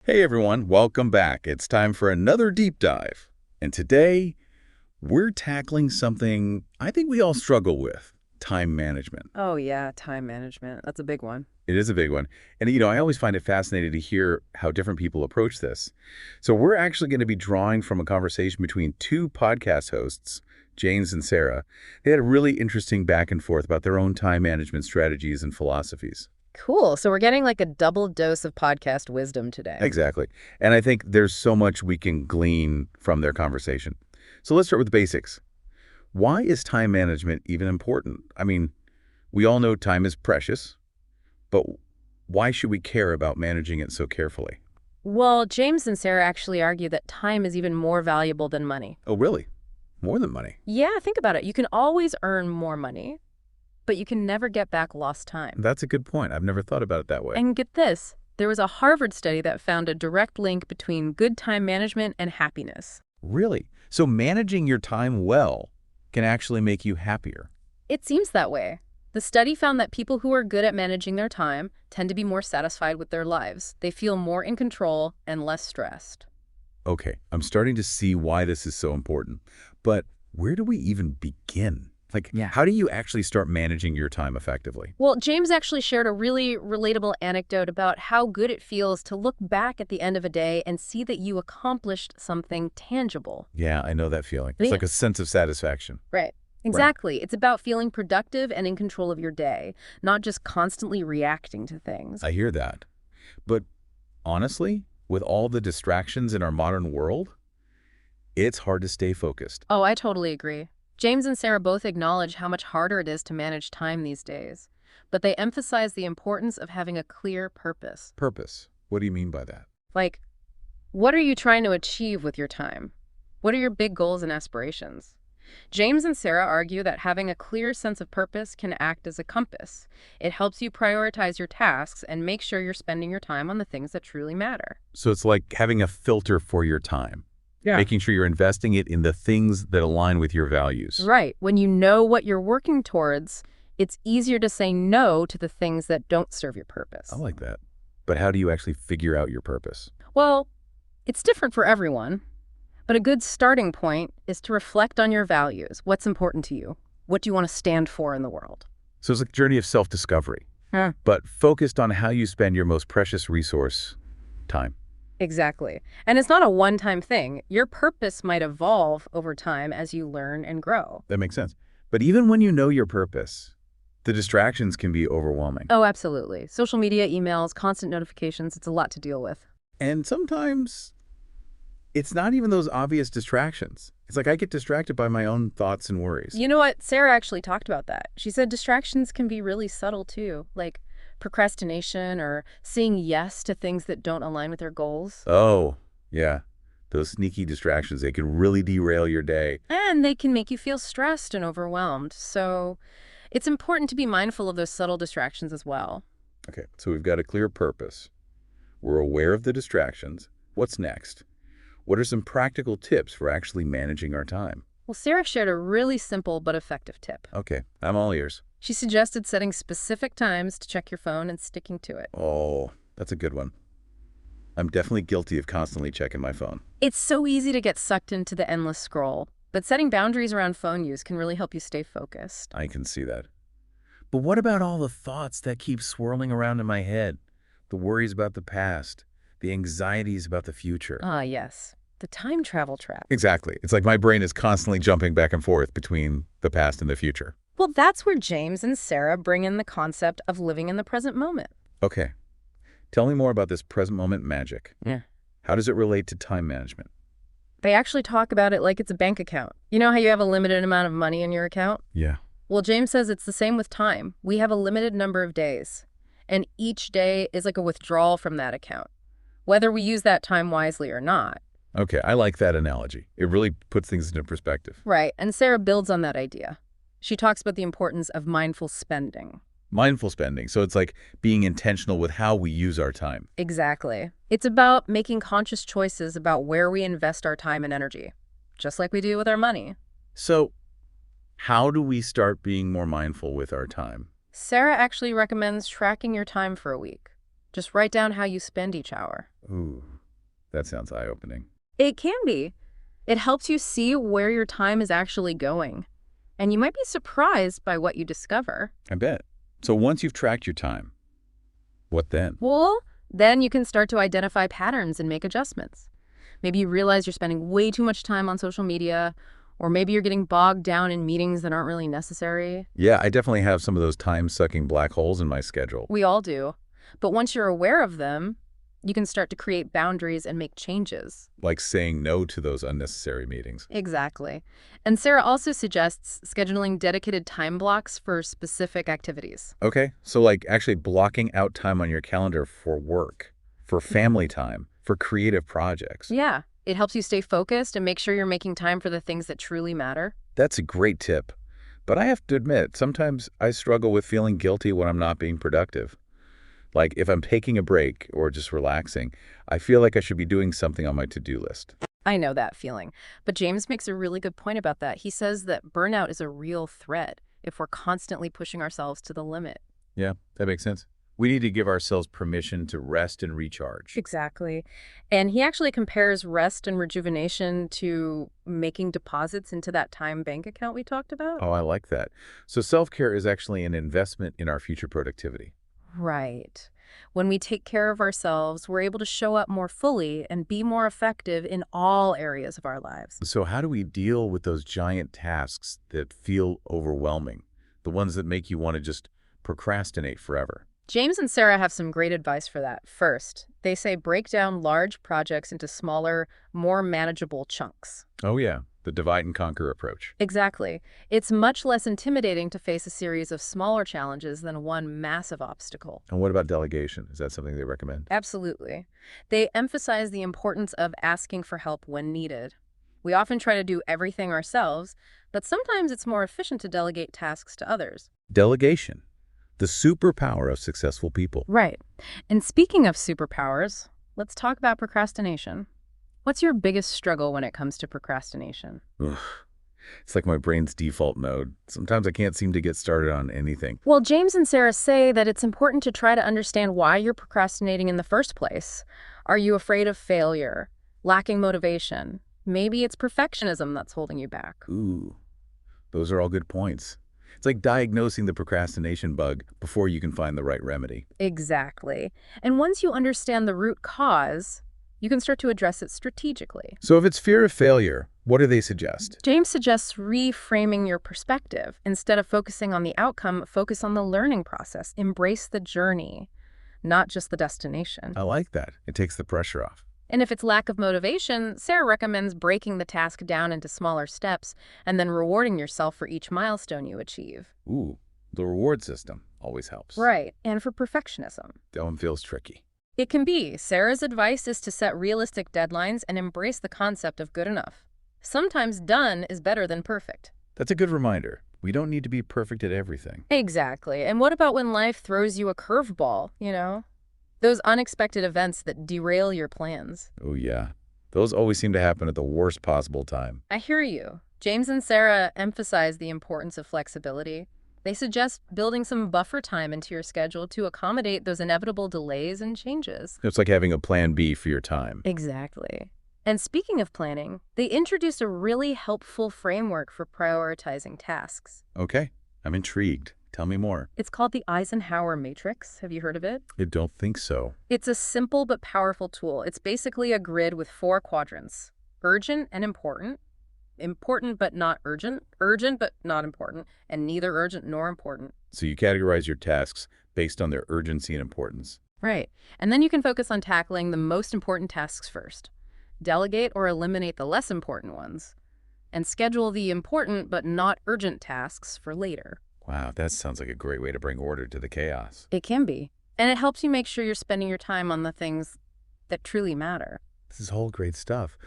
Hey everyone, welcome back. It's time for another deep dive. And today, we're tackling something I think we all struggle with, time management. Oh, yeah, time management. That's a big one. It is a big one. And I always find it fascinating to hear how different people approach this. So we're actually going to be drawing from a conversation between two podcast hosts, James and Sarah. They had a really interesting back and forth about their own time management strategies and philosophies. Cool. So we're getting like a double dose of podcast wisdom today. Exactly. And I think there's so much we can glean from their conversation. So let's start with the basics. Why is time management even important? I mean, we all know time is precious, but why should we care about managing it so carefully? Well, James and Sarah actually argue that time is even more valuable than money. Oh, really? More than money? Yeah, think about it. You can always earn more money, but you can never get back lost time. That's a good point. I've never thought about it that way. And get this, there was a Harvard study that found a direct link between good time management and happiness. Really? So managing your time well can actually make you happier. It seems that way. The study found that people who are good at managing their time tend to be more satisfied with their lives. They feel more in control and less stressed. Okay, I'm starting to see why this is so important. But where do we even begin? How do you actually start managing your time effectively? Well, James actually shared a really relatable anecdote about how good it feels to look back at the end of a day and see that you accomplished something tangible. Yeah, I know that feeling. It's Yeah. like a sense of satisfaction. Right. Exactly. It's about feeling productive and in control of your day, not just constantly reacting to things. I hear that. But honestly, with all the distractions in our modern world, it's hard to stay focused. Oh, I totally agree. James and Sarah both acknowledge how much harder it is to manage time these days, but they emphasize the importance of having a clear purpose. Purpose. What do you mean by that? Like, what are you trying to achieve with your time? What are your big goals and aspirations? James and Sarah argue that having a clear sense of purpose can act as a compass. It helps you prioritize your tasks and make sure you're spending your time on the things that truly matter. So it's like having a filter for your time. Yeah. Making sure you're investing it in the things that align with your values. Right. When you know what you're working towards, it's easier to say no to the things that don't serve your purpose. I like that. But how do you actually figure out your purpose? Well, it's different for everyone, but a good starting point is to reflect on your values. What's important to you? What do you want to stand for in the world? So it's like a journey of self-discovery, but focused on how you spend your most precious resource, time. Exactly. And it's not a one-time thing. Your purpose might evolve over time as you learn and grow. That makes sense. But even when you know your purpose, the distractions can be overwhelming. Oh, absolutely. Social media, emails, constant notifications, it's a lot to deal with. And sometimes it's not even those obvious distractions. It's like I get distracted by my own thoughts and worries. You know what? Sarah actually talked about that. She said distractions can be really subtle too, like procrastination or saying yes to things that don't align with your goals. Oh, yeah. Those sneaky distractions, they can really derail your day. And they can make you feel stressed and overwhelmed. So it's important to be mindful of those subtle distractions as well. Okay, so we've got a clear purpose. We're aware of the distractions. What's next? What are some practical tips for actually managing our time? Well, Sarah shared a really simple but effective tip. Okay, I'm all ears. She suggested setting specific times to check your phone and sticking to it. Oh, that's a good one. I'm definitely guilty of constantly checking my phone. It's so easy to get sucked into the endless scroll, but setting boundaries around phone use can really help you stay focused. I can see that. But what about all the thoughts that keep swirling around in my head? The worries about the past, the anxieties about the future. Ah, yes. The time travel trap. Exactly. It's like my brain is constantly jumping back and forth between the past and the future. Well, that's where James and Sarah bring in the concept of living in the present moment. Okay. Tell me more about this present moment magic. Yeah. How does it relate to time management? They actually talk about it like it's a bank account. You know how you have a limited amount of money in your account? Yeah. Well, James says it's the same with time. We have a limited number of days, and each day is like a withdrawal from that account, whether we use that time wisely or not. Okay, I like that analogy. It really puts things into perspective. Right, and Sarah builds on that idea. She talks about the importance of mindful spending. Mindful spending. So it's like being intentional with how we use our time. Exactly. It's about making conscious choices about where we invest our time and energy, just like we do with our money. So how do we start being more mindful with our time? Sarah actually recommends tracking your time for a week. Just write down how you spend each hour. Ooh, That sounds eye-opening. It can be. It helps you see where your time is actually going. And you might be surprised by what you discover. I bet. So once you've tracked your time, what then? Well, then you can start to identify patterns and make adjustments. Maybe you realize you're spending way too much time on social media, or maybe you're getting bogged down in meetings that aren't really necessary. Yeah, I definitely have some of those time-sucking black holes in my schedule. We all do. But once you're aware of them, you can start to create boundaries and make changes. Like saying no to those unnecessary meetings. Exactly. And Sarah also suggests scheduling dedicated time blocks for specific activities. Okay, so like actually blocking out time on your calendar for work, for family time, for creative projects. Yeah, it helps you stay focused and make sure you're making time for the things that truly matter. That's a great tip. But I have to admit, sometimes I struggle with feeling guilty when I'm not being productive. Like if I'm taking a break or just relaxing, I feel like I should be doing something on my to-do list. I know that feeling. But James makes a really good point about that. He says that burnout is a real threat if we're constantly pushing ourselves to the limit. Yeah, that makes sense. We need to give ourselves permission to rest and recharge. Exactly. And he actually compares rest and rejuvenation to making deposits into that time bank account we talked about. Oh, I like that. So self-care is actually an investment in our future productivity. Right. When we take care of ourselves, we're able to show up more fully and be more effective in all areas of our lives. So how do we deal with those giant tasks that feel overwhelming? The ones that make you want to just procrastinate forever? James and Sarah have some great advice for that. First, they say break down large projects into smaller, more manageable chunks. Oh yeah, the divide and conquer approach. Exactly. It's much less intimidating to face a series of smaller challenges than one massive obstacle. And what about delegation? Is that something they recommend? Absolutely. They emphasize the importance of asking for help when needed. We often try to do everything ourselves, but sometimes it's more efficient to delegate tasks to others. Delegation, the superpower of successful people. Right. And speaking of superpowers, let's talk about procrastination. What's your biggest struggle when it comes to procrastination? Ugh. It's like my brain's default mode. Sometimes I can't seem to get started on anything. Well, James and Sarah say that it's important to try to understand why you're procrastinating in the first place. Are you afraid of failure? Lacking motivation? Maybe it's perfectionism that's holding you back. Ooh, those are all good points. It's like diagnosing the procrastination bug before you can find the right remedy. Exactly. And once you understand the root cause, you can start to address it strategically. So if it's fear of failure, what do they suggest? James suggests reframing your perspective. Instead of focusing on the outcome, focus on the learning process. Embrace the journey, not just the destination. I like that. It takes the pressure off. And if it's lack of motivation, Sarah recommends breaking the task down into smaller steps and then rewarding yourself for each milestone you achieve. Ooh, the reward system always helps. Right. And for perfectionism, That one feels tricky. it can be. Sarah's advice is to set realistic deadlines and embrace the concept of good enough. Sometimes done is better than perfect. That's a good reminder. We don't need to be perfect at everything. Exactly. And what about when life throws you a curveball, Those unexpected events that derail your plans. Oh yeah, those always seem to happen at the worst possible time. I hear you. James and Sarah emphasize the importance of flexibility. They suggest building some buffer time into your schedule to accommodate those inevitable delays and changes. It's like having a plan B for your time. Exactly. And speaking of planning, they introduced a really helpful framework for prioritizing tasks. Okay, I'm intrigued. Tell me more. It's called the Eisenhower Matrix. Have you heard of it? I don't think so. It's a simple but powerful tool. It's basically a grid with 4 quadrants: urgent and important, important but not urgent, urgent but not important, and neither urgent nor important. So you categorize your tasks based on their urgency and importance. Right. And then you can focus on tackling the most important tasks first. Delegate or eliminate the less important ones, and schedule the important but not urgent tasks for later. Wow, that sounds like a great way to bring order to the chaos. It can be. And it helps you make sure you're spending your time on the things that truly matter. This is all great stuff.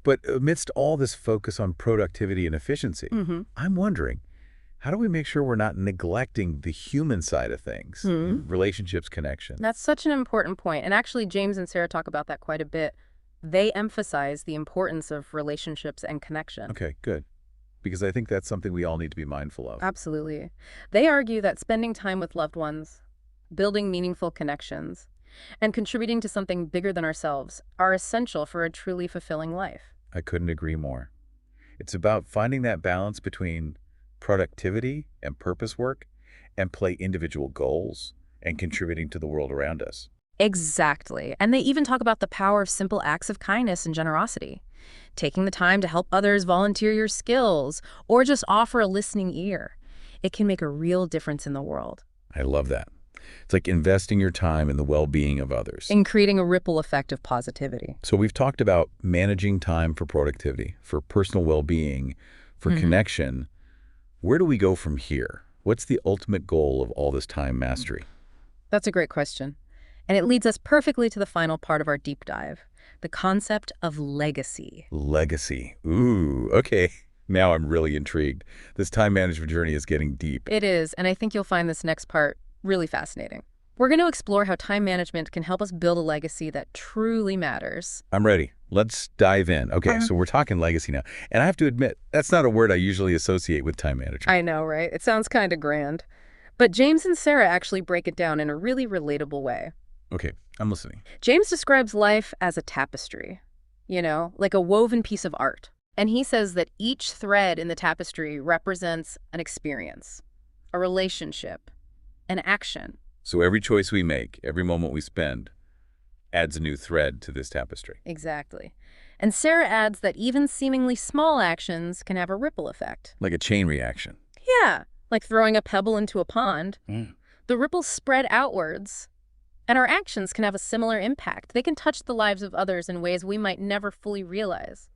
But amidst all this focus on productivity and efficiency, I'm wondering, how do we make sure we're not neglecting the human side of things? Relationships, connection. That's such an important point. And actually, James and Sarah talk about that quite a bit. They emphasize the importance of relationships and connection. Okay, good. Because I think that's something we all need to be mindful of. Absolutely. They argue that spending time with loved ones, building meaningful connections, and contributing to something bigger than ourselves are essential for a truly fulfilling life. I couldn't agree more. It's about finding that balance between productivity and purpose work and play individual goals and contributing to the world around us. Exactly. And they even talk about the power of simple acts of kindness and generosity. Taking the time to help others, volunteer your skills, or just offer a listening ear. It can make a real difference in the world. I love that. It's like investing your time in the well-being of others. In creating a ripple effect of positivity. So we've talked about managing time for productivity, for personal well-being, for connection. Where do we go from here? What's the ultimate goal of all this time mastery? That's a great question. And it leads us perfectly to the final part of our deep dive, the concept of legacy. Legacy. Ooh, okay. Now I'm really intrigued. This time management journey is getting deep. It is, and I think you'll find this next part really fascinating. We're going to explore how time management can help us build a legacy that truly matters. I'm ready. Let's dive in. Okay, so we're talking legacy now. And I have to admit, that's not a word I usually associate with time management. I know, right? It sounds kind of grand. But James and Sarah actually break it down in a really relatable way. Okay, I'm listening. James describes life as a tapestry, like a woven piece of art. And he says that each thread in the tapestry represents an experience, a relationship, an action. So every choice we make, every moment we spend, adds a new thread to this tapestry. Exactly. And Sarah adds that even seemingly small actions can have a ripple effect. Like a chain reaction. Yeah, like throwing a pebble into a pond. The ripples spread outwards, and our actions can have a similar impact. They can touch the lives of others in ways we might never fully realize.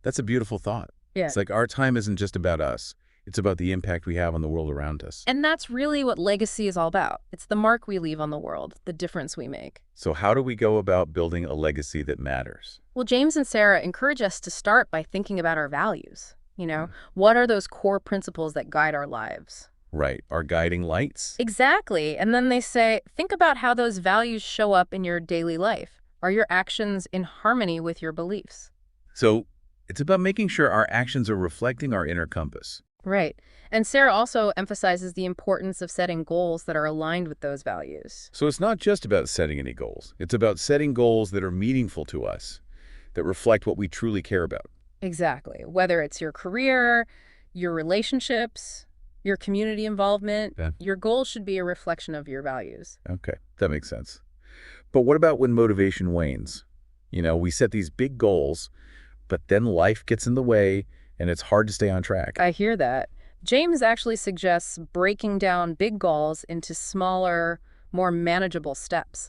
That's a beautiful thought. Yeah. It's like our time isn't just about us. It's about the impact we have on the world around us. And that's really what legacy is all about. It's the mark we leave on the world, the difference we make. So how do we go about building a legacy that matters? Well, James and Sarah encourage us to start by thinking about our values. What are those core principles that guide our lives? Right, our guiding lights? Exactly. And then they say, think about how those values show up in your daily life. Are your actions in harmony with your beliefs? So it's about making sure our actions are reflecting our inner compass. Right. And Sarah also emphasizes the importance of setting goals that are aligned with those values. So it's not just about setting any goals. It's about setting goals that are meaningful to us, that reflect what we truly care about. Exactly. Whether it's your career, your relationships, your community involvement, your goals should be a reflection of your values. Okay, that makes sense. But what about when motivation wanes? We set these big goals, but then life gets in the way and it's hard to stay on track. I hear that. James actually suggests breaking down big goals into smaller, more manageable steps.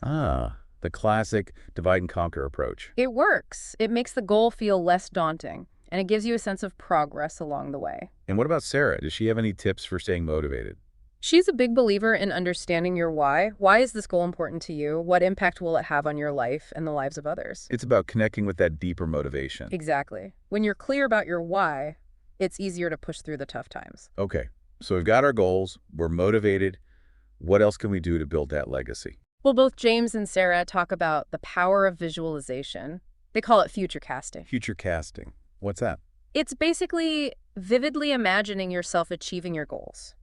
The classic divide and conquer approach. It works. It makes the goal feel less daunting, and it gives you a sense of progress along the way. And what about Sarah? Does she have any tips for staying motivated? She's a big believer in understanding your why. Why is this goal important to you? What impact will it have on your life and the lives of others? It's about connecting with that deeper motivation. Exactly. When you're clear about your why, it's easier to push through the tough times. Okay, so we've got our goals, we're motivated. What else can we do to build that legacy? Well, both James and Sarah talk about the power of visualization. They call it future casting. Future casting. What's that? It's basically vividly imagining yourself achieving your goals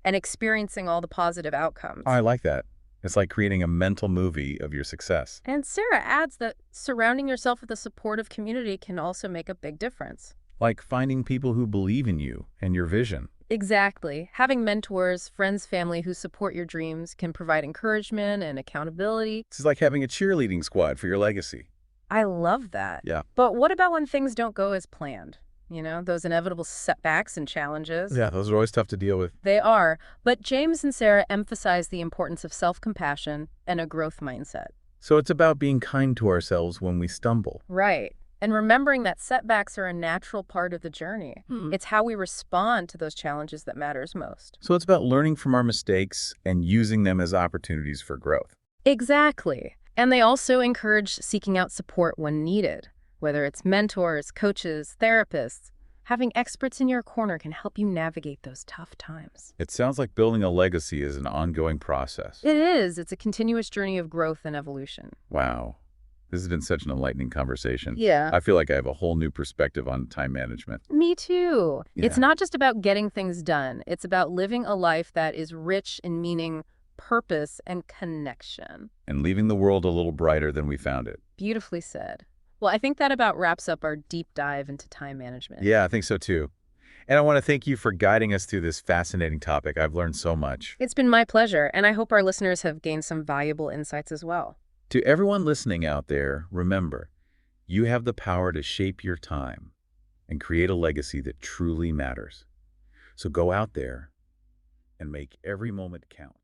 and experiencing all the positive outcomes. Oh, I like that. It's like creating a mental movie of your success. And Sarah adds that surrounding yourself with a supportive community can also make a big difference. Like finding people who believe in you and your vision. Exactly. Having mentors, friends, family who support your dreams can provide encouragement and accountability. It's like having a cheerleading squad for your legacy. I love that. Yeah. But what about when things don't go as planned? Those inevitable setbacks and challenges. Yeah, those are always tough to deal with. They are. But James and Sarah emphasize the importance of self-compassion and a growth mindset. So it's about being kind to ourselves when we stumble. Right. And remembering that setbacks are a natural part of the journey. It's how we respond to those challenges that matters most. So it's about learning from our mistakes and using them as opportunities for growth. Exactly. And they also encourage seeking out support when needed, whether it's mentors, coaches, therapists. Having experts in your corner can help you navigate those tough times. It sounds like building a legacy is an ongoing process. It is. It's a continuous journey of growth and evolution. Wow. This has been such an enlightening conversation. Yeah. I feel like I have a whole new perspective on time management. Me too. Yeah. It's not just about getting things done. It's about living a life that is rich in meaning, purpose and connection. And leaving the world a little brighter than we found it. Beautifully said. Well, I think that about wraps up our deep dive into time management. Yeah, I think so too. And I want to thank you for guiding us through this fascinating topic. I've learned so much. It's been my pleasure, and I hope our listeners have gained some valuable insights as well. To everyone listening out there, remember, you have the power to shape your time and create a legacy that truly matters. So go out there and make every moment count.